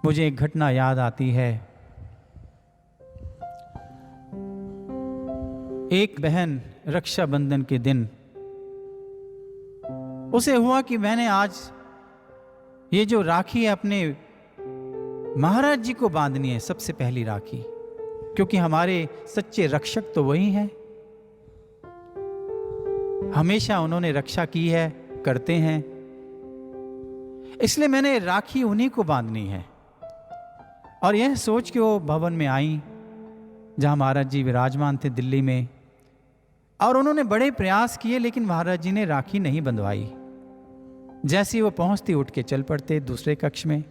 मुझे एक घटना याद आती है। एक बहन रक्षाबंधन के दिन उसे हुआ कि मैंने आज ये जो राखी है अपने महाराज जी को बांधनी है, सबसे पहली राखी, क्योंकि हमारे सच्चे रक्षक तो वही हैं। हमेशा उन्होंने रक्षा की है, करते हैं, इसलिए मैंने राखी उन्हीं को बांधनी है। और यह सोच के वो भवन में आई जहां महाराज जी विराजमान थे दिल्ली में, और उन्होंने बड़े प्रयास किए लेकिन महाराज जी ने राखी नहीं बंधवाई। जैसे ही वो पहुंचती उठ के चल पड़ते दूसरे कक्ष में।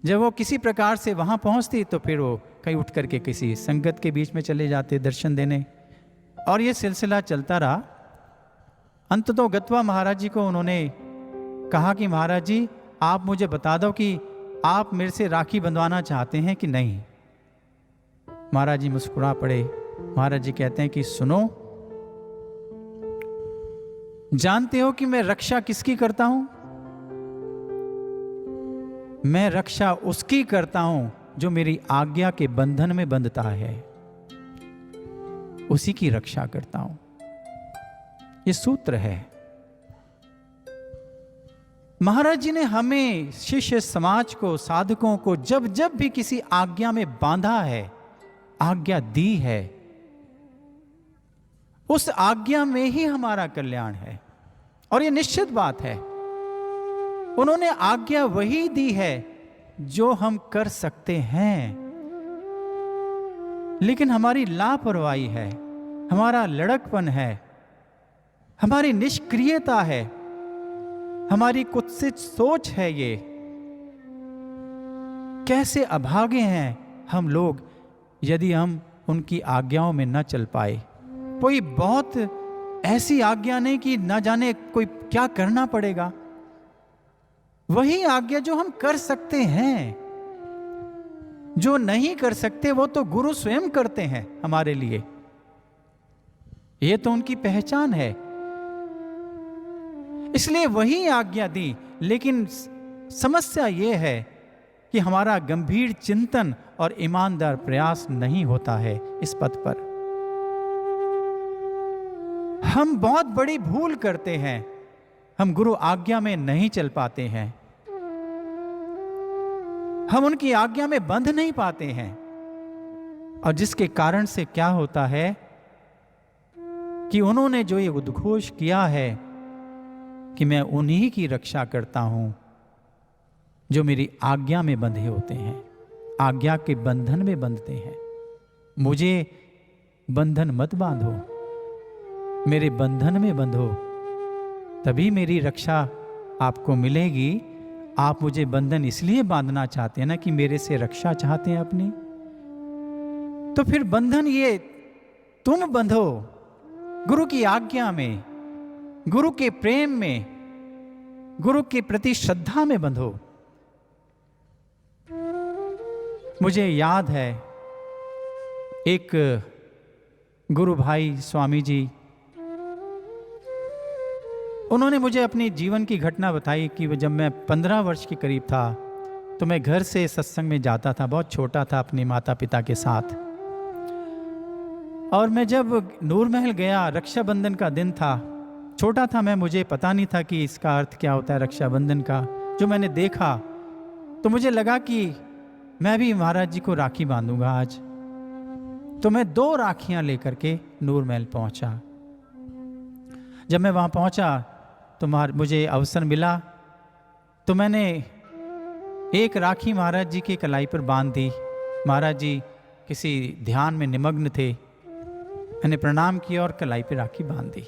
जब वो किसी प्रकार से वहां पहुंचती तो फिर वो कहीं उठ करके किसी संगत के बीच में चले जाते दर्शन देने, और ये सिलसिला चलता रहा। अंततः गत्वा महाराज जी को उन्होंने कहा कि महाराज जी आप मुझे बता दो कि आप मेरे से राखी बंधवाना चाहते हैं कि नहीं। महाराज जी मुस्कुरा पड़े। महाराज जी कहते हैं कि सुनो, जानते हो कि मैं रक्षा किसकी करता हूं? मैं रक्षा उसकी करता हूं जो मेरी आज्ञा के बंधन में बंधता है, उसी की रक्षा करता हूं। ये सूत्र है। महाराज जी ने हमें, शिष्य समाज को, साधकों को जब जब भी किसी आज्ञा में बांधा है, आज्ञा दी है, उस आज्ञा में ही हमारा कल्याण है। और ये निश्चित बात है, उन्होंने आज्ञा वही दी है जो हम कर सकते हैं। लेकिन हमारी लापरवाही है, हमारा लड़कपन है, हमारी निष्क्रियता है, हमारी कुत्सित सोच है। ये कैसे अभागे हैं हम लोग यदि हम उनकी आज्ञाओं में न चल पाए। कोई बहुत ऐसी आज्ञा नहीं कि न जाने कोई क्या करना पड़ेगा, वही आज्ञा जो हम कर सकते हैं। जो नहीं कर सकते वो तो गुरु स्वयं करते हैं हमारे लिए, ये तो उनकी पहचान है, इसलिए वही आज्ञा दी। लेकिन समस्या यह है कि हमारा गंभीर चिंतन और ईमानदार प्रयास नहीं होता है इस पथ पर। हम बहुत बड़ी भूल करते हैं, हम गुरु आज्ञा में नहीं चल पाते हैं, हम उनकी आज्ञा में बंध नहीं पाते हैं। और जिसके कारण से क्या होता है कि उन्होंने जो ये उद्घोष किया है कि मैं उन्हीं की रक्षा करता हूं जो मेरी आज्ञा में बंधे होते हैं, आज्ञा के बंधन में बंधते हैं। मुझे बंधन मत बांधो, मेरे बंधन में बंधो, तभी मेरी रक्षा आपको मिलेगी। आप मुझे बंधन इसलिए बांधना चाहते हैं ना कि मेरे से रक्षा चाहते हैं अपनी, तो फिर बंधन ये तुम बंधो गुरु की आज्ञा में, गुरु के प्रेम में, गुरु के प्रति श्रद्धा में बंधो। मुझे याद है एक गुरु भाई स्वामी जी, उन्होंने मुझे अपनी जीवन की घटना बताई कि जब मैं 15 वर्ष के करीब था तो मैं घर से सत्संग में जाता था, बहुत छोटा था, अपने माता पिता के साथ। और मैं जब नूर महल गया, रक्षाबंधन का दिन था, छोटा था मैं, मुझे पता नहीं था कि इसका अर्थ क्या होता है रक्षाबंधन का। जो मैंने देखा तो मुझे लगा कि मैं भी महाराज जी को राखी बांधूंगा आज। तो मैं 2 राखियां लेकर के नूर महल पहुंचा। जब मैं वहां पहुंचा तो मुझे अवसर मिला तो मैंने एक राखी महाराज जी की कलाई पर बांध दी। महाराज जी किसी ध्यान में निमग्न थे, मैंने प्रणाम किया और कलाई पर राखी बांध दी।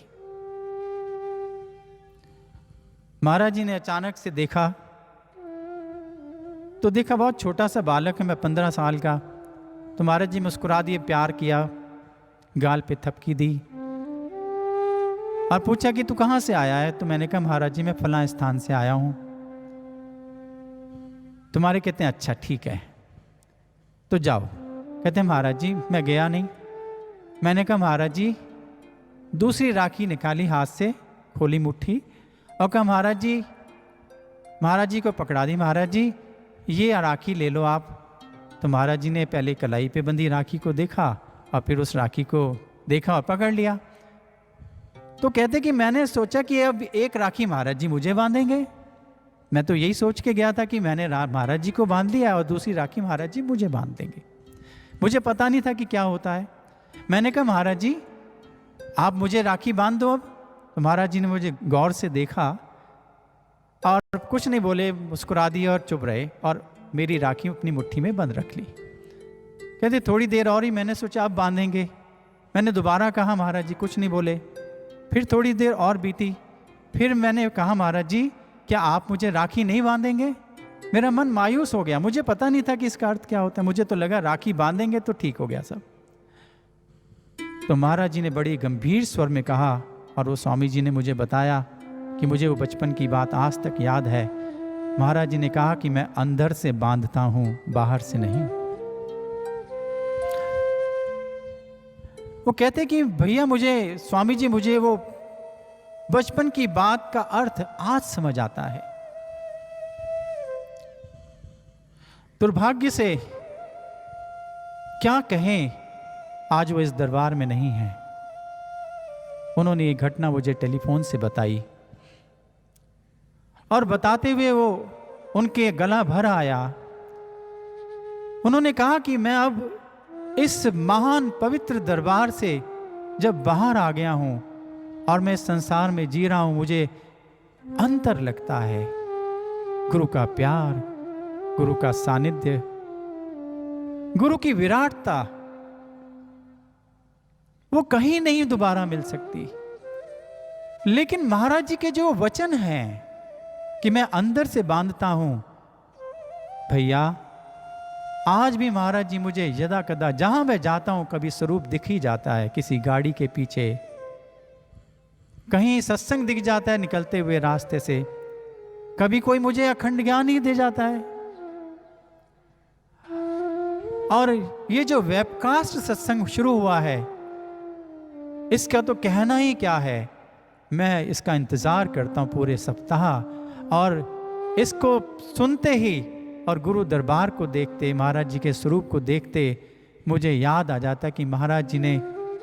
महाराज जी ने अचानक से देखा तो देखा बहुत छोटा सा बालक है, मैं 15 साल का। तो महाराज जी मुस्कुरा दिए, प्यार किया, गाल पे थपकी दी और पूछा कि तू कहां से आया है? तो मैंने कहा महाराज जी मैं फलां स्थान से आया हूं। तुम्हारे कहते हैं अच्छा ठीक है तो जाओ। कहते हैं महाराज जी मैं गया नहीं। मैंने कहा महाराज जी, दूसरी राखी निकाली हाथ से, खोली मुट्ठी और कहा महाराज जी को पकड़ा दी, महाराज जी ये राखी ले लो आप। तो महाराज जी ने पहले कलाई पे बंधी राखी को देखा और फिर उस राखी को देखा और पकड़ लिया। तो कहते कि मैंने सोचा कि अब एक राखी महाराज जी मुझे बांधेंगे। मैं तो यही सोच के गया था कि मैंने महाराज जी को बांध लिया और दूसरी राखी महाराज जी मुझे बांध देंगे। मुझे पता नहीं था कि क्या होता है। मैंने कहा महाराज जी आप मुझे राखी बांध दो अब। तो महाराज जी ने मुझे गौर से देखा और कुछ नहीं बोले, मुस्कुरा दिए और चुप रहे और मेरी राखी अपनी मुट्ठी में बंद रख ली। कहते थोड़ी देर और ही मैंने सोचा अब बांधेंगे। मैंने दोबारा कहा महाराज जी, कुछ नहीं बोले। फिर थोड़ी देर और बीती, फिर मैंने कहा महाराज जी क्या आप मुझे राखी नहीं बांधेंगे? मेरा मन मायूस हो गया, मुझे पता नहीं था कि इसका अर्थ क्या होता है। मुझे तो लगा राखी बांधेंगे तो ठीक हो गया सब। तो महाराज जी ने बड़ी गंभीर स्वर में कहा और वो स्वामी जी ने मुझे बताया कि मुझे वो बचपन की बात आज तक याद है। महाराज जी ने कहा कि मैं अंदर से बांधता हूं, बाहर से नहीं। वो कहते कि भैया मुझे, स्वामी जी मुझे वो बचपन की बात का अर्थ आज समझ आता है। दुर्भाग्य से क्या कहें, आज वो इस दरबार में नहीं है। उन्होंने ये घटना मुझे टेलीफोन से बताई और बताते हुए वो उनके गला भर आया। उन्होंने कहा कि मैं अब इस महान पवित्र दरबार से जब बाहर आ गया हूं और मैं इस संसार में जी रहा हूं, मुझे अंतर लगता है। गुरु का प्यार, गुरु का सानिध्य, गुरु की विराटता वो कहीं नहीं दोबारा मिल सकती। लेकिन महाराज जी के जो वचन हैं कि मैं अंदर से बांधता हूं, भैया आज भी महाराज जी मुझे यदा कदा जहां मैं जाता हूं कभी स्वरूप दिख ही जाता है। किसी गाड़ी के पीछे, कहीं सत्संग दिख जाता है निकलते हुए रास्ते से, कभी कोई मुझे अखंड ज्ञान ही दे जाता है। और ये जो वेबकास्ट सत्संग शुरू हुआ है, इसका तो कहना ही क्या है। मैं इसका इंतजार करता हूं पूरे सप्ताह और इसको सुनते ही और गुरु दरबार को देखते, महाराज जी के स्वरूप को देखते, मुझे याद आ जाता कि महाराज जी ने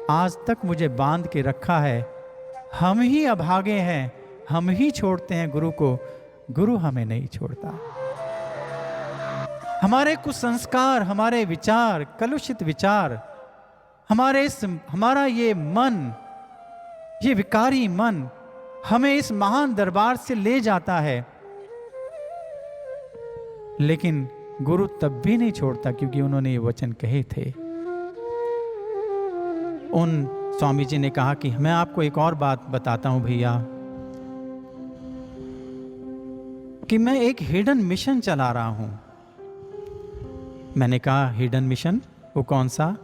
आज तक मुझे बांध के रखा है। हम ही अभागे हैं, हम ही छोड़ते हैं गुरु को, गुरु हमें नहीं छोड़ता। हमारे कुछ संस्कार, हमारे विचार, कलुषित विचार, हमारा ये मन, ये विकारी मन हमें इस महान दरबार से ले जाता है। लेकिन गुरु तब भी नहीं छोड़ता, क्योंकि उन्होंने ये वचन कहे थे। उन स्वामी जी ने कहा कि मैं आपको एक और बात बताता हूं भैया, कि मैं एक हिडन मिशन चला रहा हूं। मैंने कहा हिडन मिशन, वो कौन सा?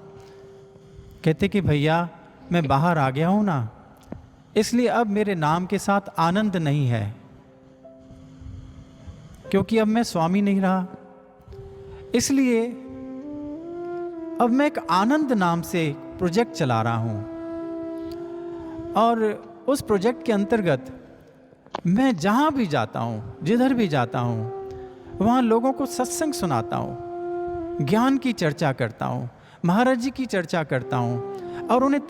कहते कि भैया मैं बाहर आ गया हूं ना, इसलिए अब मेरे नाम के साथ आनंद नहीं है, क्योंकि अब मैं स्वामी नहीं रहा। इसलिए अब मैं एक आनंद नाम से प्रोजेक्ट चला रहा हूं और उस प्रोजेक्ट के अंतर्गत मैं जहां भी जाता हूं, जिधर भी जाता हूं, वहां लोगों को सत्संग सुनाता हूं, ज्ञान की चर्चा करता हूं, महाराज जी की चर्चा करता हूं और उन्हें